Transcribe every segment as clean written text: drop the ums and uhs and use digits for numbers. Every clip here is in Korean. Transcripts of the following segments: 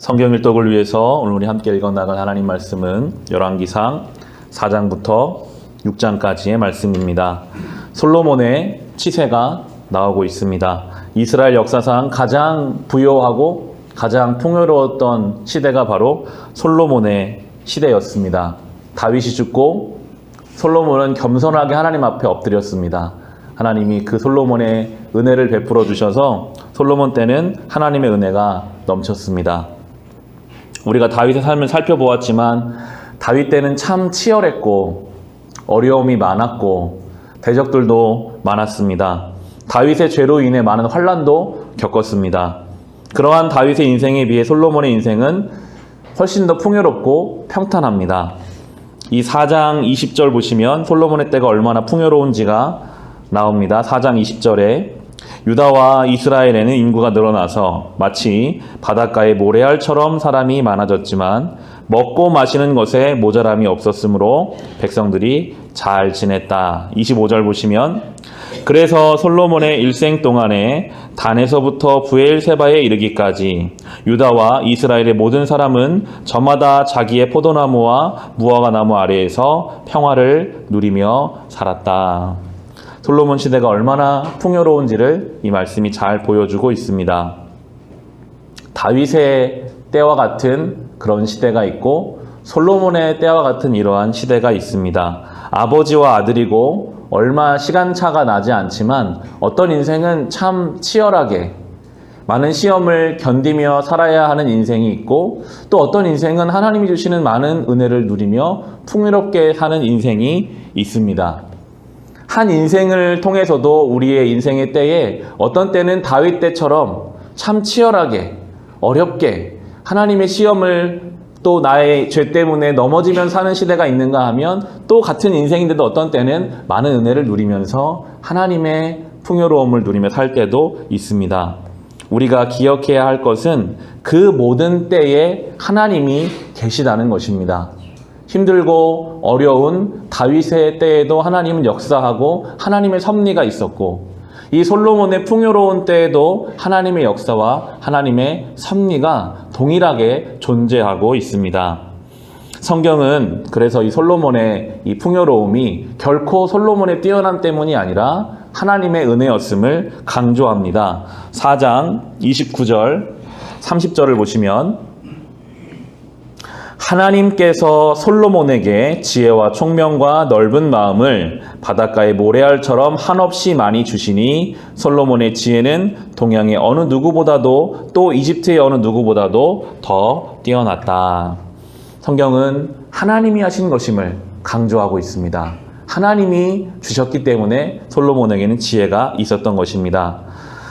성경 일독을 위해서 오늘 우리 함께 읽어나갈 하나님 말씀은 열왕기상 4장부터 6장까지의 말씀입니다. 솔로몬의 치세가 나오고 있습니다. 이스라엘 역사상 가장 부요하고 가장 풍요로웠던 시대가 바로 솔로몬의 시대였습니다. 다윗이 죽고 솔로몬은 겸손하게 하나님 앞에 엎드렸습니다. 하나님이 그 솔로몬의 은혜를 베풀어 주셔서 솔로몬 때는 하나님의 은혜가 넘쳤습니다. 우리가 다윗의 삶을 살펴보았지만 다윗 때는 참 치열했고 어려움이 많았고 대적들도 많았습니다. 다윗의 죄로 인해 많은 환난도 겪었습니다. 그러한 다윗의 인생에 비해 솔로몬의 인생은 훨씬 더 풍요롭고 평탄합니다. 이 4장 20절 보시면 솔로몬의 때가 얼마나 풍요로운지가 나옵니다. 4장 20절에 유다와 이스라엘에는 인구가 늘어나서 마치 바닷가의 모래알처럼 사람이 많아졌지만 먹고 마시는 것에 모자람이 없었으므로 백성들이 잘 지냈다. 25절 보시면 그래서 솔로몬의 일생 동안에 단에서부터 브엘세바에 이르기까지 유다와 이스라엘의 모든 사람은 저마다 자기의 포도나무와 무화과 나무 아래에서 평화를 누리며 살았다. 솔로몬 시대가 얼마나 풍요로운지를 이 말씀이 잘 보여주고 있습니다. 다윗의 때와 같은 그런 시대가 있고 솔로몬의 때와 같은 이러한 시대가 있습니다. 아버지와 아들이고 얼마 시간차가 나지 않지만 어떤 인생은 참 치열하게 많은 시험을 견디며 살아야 하는 인생이 있고 또 어떤 인생은 하나님이 주시는 많은 은혜를 누리며 풍요롭게 사는 인생이 있습니다. 한 인생을 통해서도 우리의 인생의 때에 어떤 때는 다윗 때처럼 참 치열하게 어렵게 하나님의 시험을 또 나의 죄 때문에 넘어지면 사는 시대가 있는가 하면 또 같은 인생인데도 어떤 때는 많은 은혜를 누리면서 하나님의 풍요로움을 누리며 살 때도 있습니다. 우리가 기억해야 할 것은 그 모든 때에 하나님이 계시다는 것입니다. 힘들고 어려운 다윗의 때에도 하나님은 역사하고 하나님의 섭리가 있었고 이 솔로몬의 풍요로운 때에도 하나님의 역사와 하나님의 섭리가 동일하게 존재하고 있습니다. 성경은 그래서 이 솔로몬의 이 풍요로움이 결코 솔로몬의 뛰어남 때문이 아니라 하나님의 은혜였음을 강조합니다. 4장 29절 30절을 보시면 하나님께서 솔로몬에게 지혜와 총명과 넓은 마음을 바닷가의 모래알처럼 한없이 많이 주시니 솔로몬의 지혜는 동양의 어느 누구보다도 또 이집트의 어느 누구보다도 더 뛰어났다. 성경은 하나님이 하신 것임을 강조하고 있습니다. 하나님이 주셨기 때문에 솔로몬에게는 지혜가 있었던 것입니다.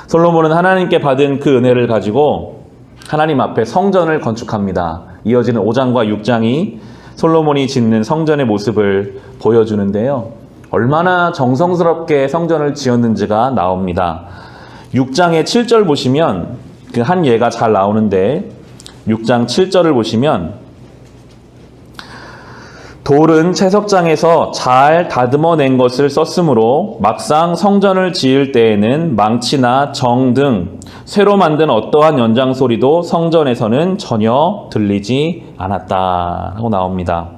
솔로몬은 하나님께 받은 그 은혜를 가지고 하나님 앞에 성전을 건축합니다. 이어지는 5장과 6장이 솔로몬이 짓는 성전의 모습을 보여주는데요. 얼마나 정성스럽게 성전을 지었는지가 나옵니다. 6장의 7절 보시면 그 한 예가 잘 나오는데 6장 7절을 보시면 돌은 채석장에서 잘 다듬어낸 것을 썼으므로 막상 성전을 지을 때에는 망치나 정 등 새로 만든 어떠한 연장 소리도 성전에서는 전혀 들리지 않았다 하고 나옵니다.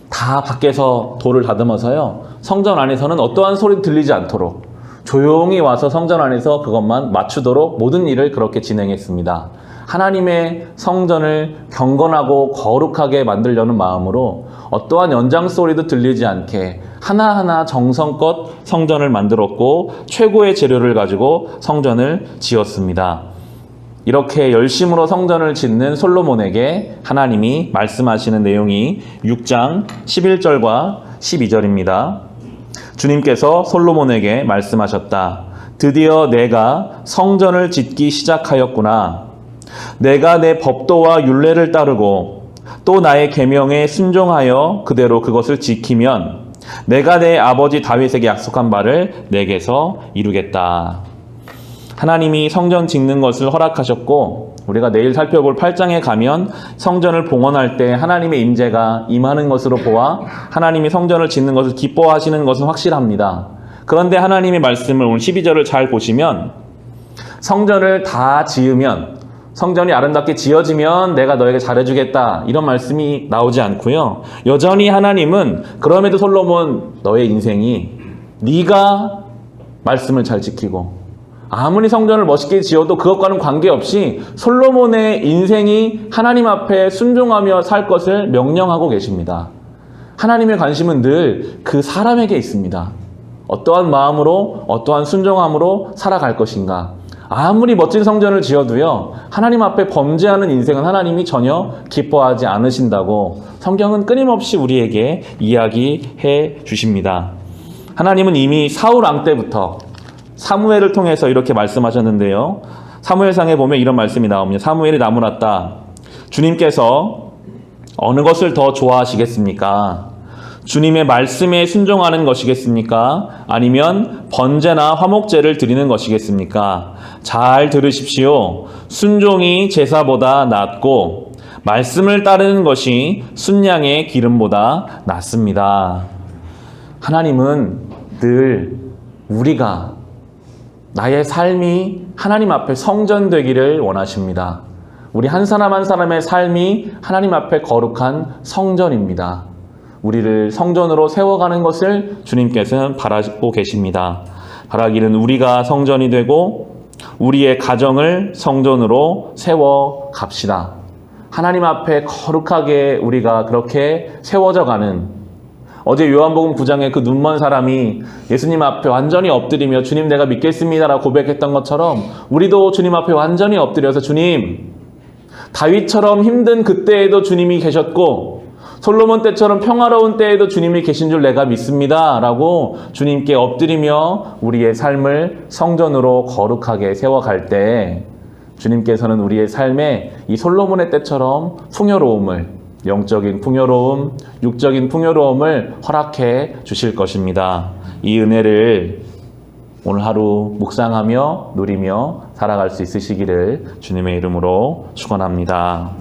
다 밖에서 돌을 다듬어서요. 성전 안에서는 어떠한 소리도 들리지 않도록 조용히 와서 성전 안에서 그것만 맞추도록 모든 일을 그렇게 진행했습니다. 하나님의 성전을 경건하고 거룩하게 만들려는 마음으로 어떠한 연장 소리도 들리지 않게 하나하나 정성껏 성전을 만들었고 최고의 재료를 가지고 성전을 지었습니다. 이렇게 열심으로 성전을 짓는 솔로몬에게 하나님이 말씀하시는 내용이 6장 11절과 12절입니다. 주님께서 솔로몬에게 말씀하셨다. 드디어 내가 성전을 짓기 시작하였구나. 내가 내 법도와 율례를 따르고 또 나의 계명에 순종하여 그대로 그것을 지키면 내가 내 아버지 다윗에게 약속한 바를 내게서 이루겠다. 하나님이 성전 짓는 것을 허락하셨고 우리가 내일 살펴볼 8장에 가면 성전을 봉헌할 때 하나님의 임재가 임하는 것으로 보아 하나님이 성전을 짓는 것을 기뻐하시는 것은 확실합니다. 그런데 하나님의 말씀을 오늘 12절을 잘 보시면 성전을 다 지으면 성전이 아름답게 지어지면 내가 너에게 잘해주겠다 이런 말씀이 나오지 않고요. 여전히 하나님은 그럼에도 솔로몬 너의 인생이 네가 말씀을 잘 지키고 아무리 성전을 멋있게 지어도 그것과는 관계없이 솔로몬의 인생이 하나님 앞에 순종하며 살 것을 명령하고 계십니다. 하나님의 관심은 늘 그 사람에게 있습니다. 어떠한 마음으로 어떠한 순종함으로 살아갈 것인가. 아무리 멋진 성전을 지어도요, 하나님 앞에 범죄하는 인생은 하나님이 전혀 기뻐하지 않으신다고 성경은 끊임없이 우리에게 이야기해 주십니다. 하나님은 이미 사울 왕 때부터 사무엘을 통해서 이렇게 말씀하셨는데요. 사무엘상에 보면 이런 말씀이 나옵니다. 사무엘이 나무랐다. 주님께서 어느 것을 더 좋아하시겠습니까? 주님의 말씀에 순종하는 것이겠습니까? 아니면 번제나 화목제를 드리는 것이겠습니까? 잘 들으십시오. 순종이 제사보다 낫고 말씀을 따르는 것이 순양의 기름보다 낫습니다. 하나님은 늘 우리가 나의 삶이 하나님 앞에 성전되기를 원하십니다. 우리 한 사람 한 사람의 삶이 하나님 앞에 거룩한 성전입니다. 우리를 성전으로 세워가는 것을 주님께서는 바라고 계십니다. 바라기는 우리가 성전이 되고 우리의 가정을 성전으로 세워 갑시다. 하나님 앞에 거룩하게 우리가 그렇게 세워져 가는, 어제 요한복음 9장에 그 눈먼 사람이 예수님 앞에 완전히 엎드리며 주님 내가 믿겠습니다라고 고백했던 것처럼 우리도 주님 앞에 완전히 엎드려서 주님, 다윗처럼 힘든 그때에도 주님이 계셨고 솔로몬 때처럼 평화로운 때에도 주님이 계신 줄 내가 믿습니다 라고 주님께 엎드리며 우리의 삶을 성전으로 거룩하게 세워갈 때 주님께서는 우리의 삶에 이 솔로몬의 때처럼 풍요로움을, 영적인 풍요로움, 육적인 풍요로움을 허락해 주실 것입니다. 이 은혜를 오늘 하루 묵상하며 누리며 살아갈 수 있으시기를 주님의 이름으로 축원합니다.